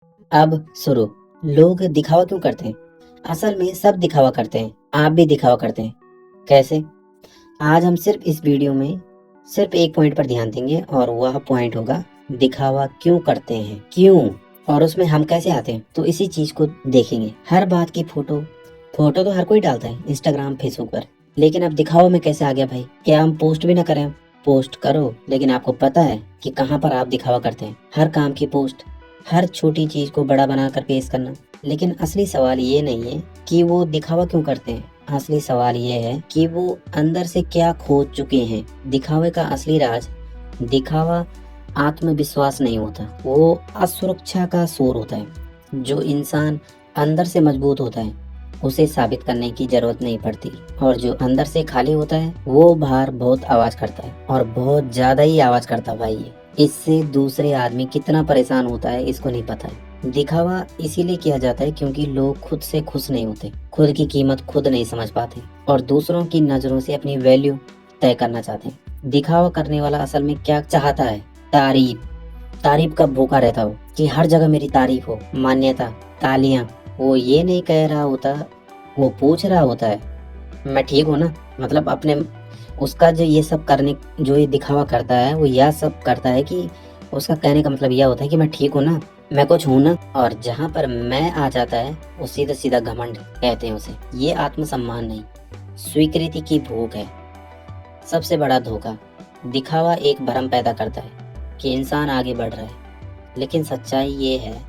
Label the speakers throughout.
Speaker 1: अब शुरू। लोग दिखावा क्यों करते हैं? असल में सब दिखावा करते हैं, आप भी दिखावा करते हैं। कैसे? आज हम सिर्फ इस वीडियो में सिर्फ एक पॉइंट पर ध्यान देंगे और वह पॉइंट होगा दिखावा क्यों करते हैं, क्यों, और उसमें हम कैसे आते हैं। तो इसी चीज को देखेंगे। हर बात की फोटो फोटो तो हर कोई डालता है इंस्टाग्राम फेसबुक पर, लेकिन अब दिखावा में कैसे आ गया भाई? क्या हम पोस्ट भी ना करें? पोस्ट करो, लेकिन आपको पता है कि कहाँ पर आप दिखावा करते हैं? हर काम की पोस्ट, हर छोटी चीज को बड़ा बनाकर पेश करना। लेकिन असली सवाल ये नहीं है कि वो दिखावा क्यों करते हैं, असली सवाल ये है कि वो अंदर से क्या खोज चुके हैं। दिखावे का असली राज, दिखावा आत्मविश्वास नहीं होता, वो असुरक्षा का शोर होता है। जो इंसान अंदर से मजबूत होता है उसे साबित करने की जरूरत नहीं पड़ती, और जो अंदर से खाली होता है वो बाहर बहुत आवाज करता है, और बहुत ज्यादा ही आवाज करता है भाई ये। इससे दूसरे आदमी कितना परेशान होता है इसको नहीं पता है। दिखावा इसीलिए किया जाता है क्योंकि लोग खुद से खुश नहीं होते, खुद की कीमत खुद नहीं समझ पाते, और दूसरों की नजरों से अपनी वैल्यू तय करना चाहते हैं। दिखावा करने वाला असल में क्या चाहता है? तारीफ। तारीफ का भूखा रहता हो कि हर जगह मेरी तारीफ हो, मान्यता, तालियां। वो ये नहीं कह रहा होता, वो पूछ रहा होता है मैं ठीक हूँ ना? मतलब अपने, उसका जो ये सब करने, जो ये दिखावा करता है वो यह सब करता है कि उसका कहने का मतलब यह होता है कि मैं ठीक हूँ ना, मैं कुछ हूँ ना। और जहाँ पर मैं आ जाता है वो सीधा सीधा घमंड कहते हैं उसे। ये आत्मसम्मान नहीं, स्वीकृति की भूख है। सबसे बड़ा धोखा, दिखावा एक भ्रम पैदा करता है कि इंसान आगे बढ़ रहा है, लेकिन सच्चाई ये है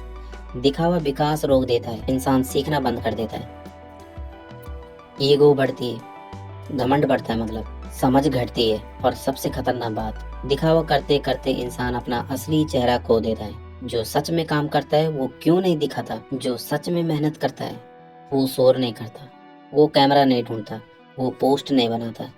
Speaker 1: दिखावा विकास रोक देता है, इंसान सीखना बंद कर देता है। ईगो बढ़ती है, घमंड बढ़ता है, मतलब समझ घटती है, और सबसे खतरनाक बात, दिखावा करते करते इंसान अपना असली चेहरा खो देता है। जो सच में काम करता है वो क्यों नहीं दिखाता? जो सच में मेहनत करता है वो शोर नहीं करता, वो कैमरा नहीं ढूंढता, वो पोस्ट नहीं बनाता,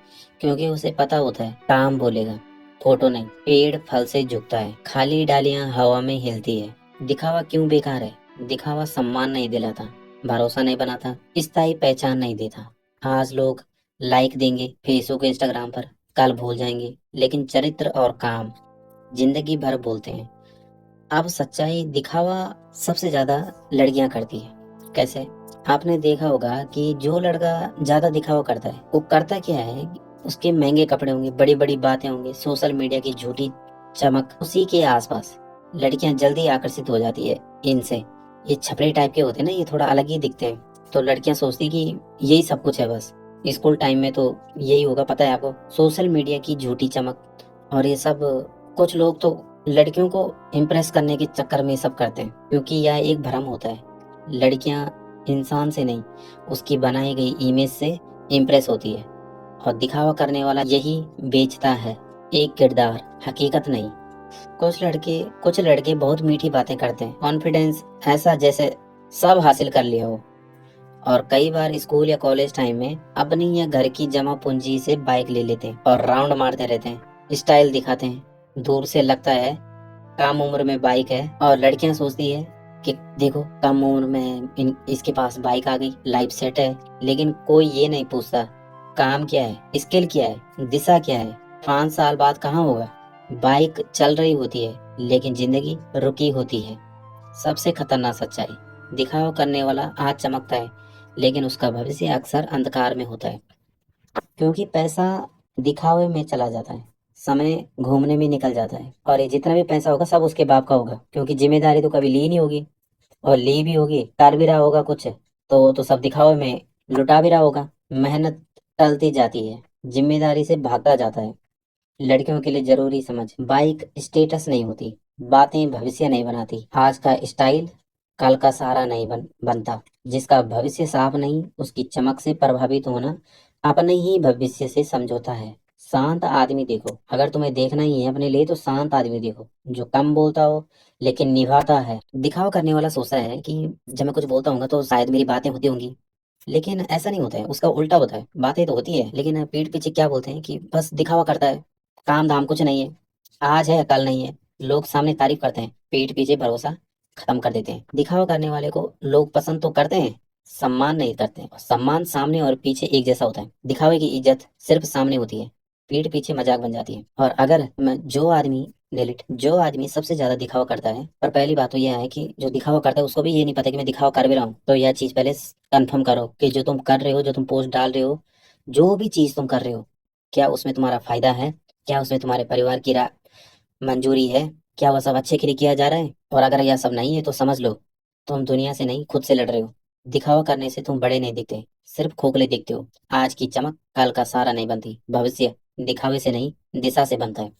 Speaker 1: क्योंकि उसे पता होता है काम बोलेगा, फोटो नहीं। पेड़ फल से झुकता है, खाली डालियां हवा में हिलती है। दिखावा क्यों बेकार है? दिखावा सम्मान नहीं दिलाता, भरोसा नहीं बनाता, स्थायी पहचान नहीं देता। आज लोग लाइक देंगे फेसबुक इंस्टाग्राम पर, कल भूल जाएंगे, लेकिन चरित्र और काम जिंदगी भर बोलते हैं। अब सच्चाई दिखावा सबसे ज्यादा लड़कियां करती है। कैसे? आपने देखा होगा कि जो लड़का ज्यादा दिखावा करता है वो करता क्या है? उसके महंगे कपड़े होंगे, बड़ी बड़ी बातें होंगी, सोशल मीडिया की झूठी चमक, उसी के आसपास लड़कियां जल्दी आकर्षित हो जाती है इनसे। ये छपरी टाइप के होते हैं ना, ये थोड़ा अलग ही दिखते हैं, तो लड़कियां सोचती कि यही सब कुछ है बस। स्कूल टाइम में तो यही होगा, पता है आपको, सोशल मीडिया की झूठी चमक और ये सब। कुछ लोग तो लड़कियों को इम्प्रेस करने के चक्कर में ये सब करते हैं, क्योंकि यह एक भ्रम होता है। लड़कियां इंसान से नहीं, उसकी बनाई गई इमेज से इम्प्रेस होती है, और दिखावा करने वाला यही बेचता है, एक किरदार, हकीकत नहीं। कुछ लड़के बहुत मीठी बातें करते हैं, कॉन्फिडेंस ऐसा जैसे सब हासिल कर लिया हो, और कई बार स्कूल या कॉलेज टाइम में अपनी या घर की जमा पूंजी से बाइक ले लेते हैं और राउंड मारते रहते हैं, स्टाइल दिखाते हैं। दूर से लगता है कम उम्र में बाइक है, और लड़कियां सोचती है कि देखो कम उम्र में इसके पास बाइक आ गई, लाइफ सेट है। लेकिन कोई ये नहीं पूछता काम क्या है, स्किल क्या है, दिशा क्या है। 5 साल बाद कहाँ होगा? बाइक चल रही होती है लेकिन जिंदगी रुकी होती है। सबसे खतरनाक सच्चाई, दिखावा करने वाला आज चमकता है लेकिन उसका भविष्य अक्सर अंधकार में होता है, क्योंकि पैसा दिखावे में चला जाता है, समय घूमने में निकल जाता है, और ये जितना भी पैसा होगा सब उसके बाप का होगा, क्योंकि जिम्मेदारी तो कभी ली नहीं होगी, और ली भी होगी कर भी रहा होगा कुछ, तो वो तो सब दिखावे में लुटा भी रहा होगा। मेहनत टलती जाती है, जिम्मेदारी से भागता जाता है। लड़कियों के लिए जरूरी समझ, बाइक स्टेटस नहीं होती, बातें भविष्य नहीं बनाती, आज का स्टाइल कल का सहारा नहीं बनता। जिसका भविष्य साफ नहीं, उसकी चमक से प्रभावित होना अपने ही भविष्य से समझौता है। शांत आदमी देखो, अगर तुम्हें देखना ही है अपने लिए तो शांत आदमी देखो, जो कम बोलता हो लेकिन निभाता है। दिखावा करने वाला सोचता है कि जब मैं कुछ बोलता हूँ तो शायद मेरी बातें होती होंगी, लेकिन ऐसा नहीं होता है, उसका उल्टा होता है। बातें तो होती है लेकिन पीठ पीछे क्या बोलते हैं कि बस दिखावा करता है, काम धाम कुछ नहीं है, आज है कल नहीं है। लोग सामने तारीफ करते हैं, पीठ पीछे भरोसा खत्म कर देते हैं। दिखावा करने वाले को लोग पसंद तो करते हैं, सम्मान नहीं करते हैं। सम्मान सामने और पीछे एक जैसा होता है, दिखावे की इज्जत सिर्फ सामने होती है, पीठ पीछे मजाक बन जाती है। और अगर मैं जो आदमी डिलीट। जो आदमी सबसे ज्यादा दिखावा करता है, पर पहली बात तो यह है कि जो दिखावा करता है उसको भी ये नहीं पता कि मैं दिखावा कर भी रहा हूँ। तो यह चीज पहले कंफर्म करो कि जो तुम कर रहे हो, जो तुम पोस्ट डाल रहे हो, जो भी चीज तुम कर रहे हो, क्या उसमें तुम्हारा फायदा है, क्या उसमें तुम्हारे परिवार की मंजूरी है, क्या वह सब अच्छे के लिए किया जा रहा है। और अगर यह सब नहीं है तो समझ लो तुम दुनिया से नहीं खुद से लड़ रहे हो। दिखावा करने से तुम बड़े नहीं दिखते, सिर्फ खोखले दिखते हो। आज की चमक कल का सहारा नहीं बनती, भविष्य दिखावे से नहीं दिशा से बनता है।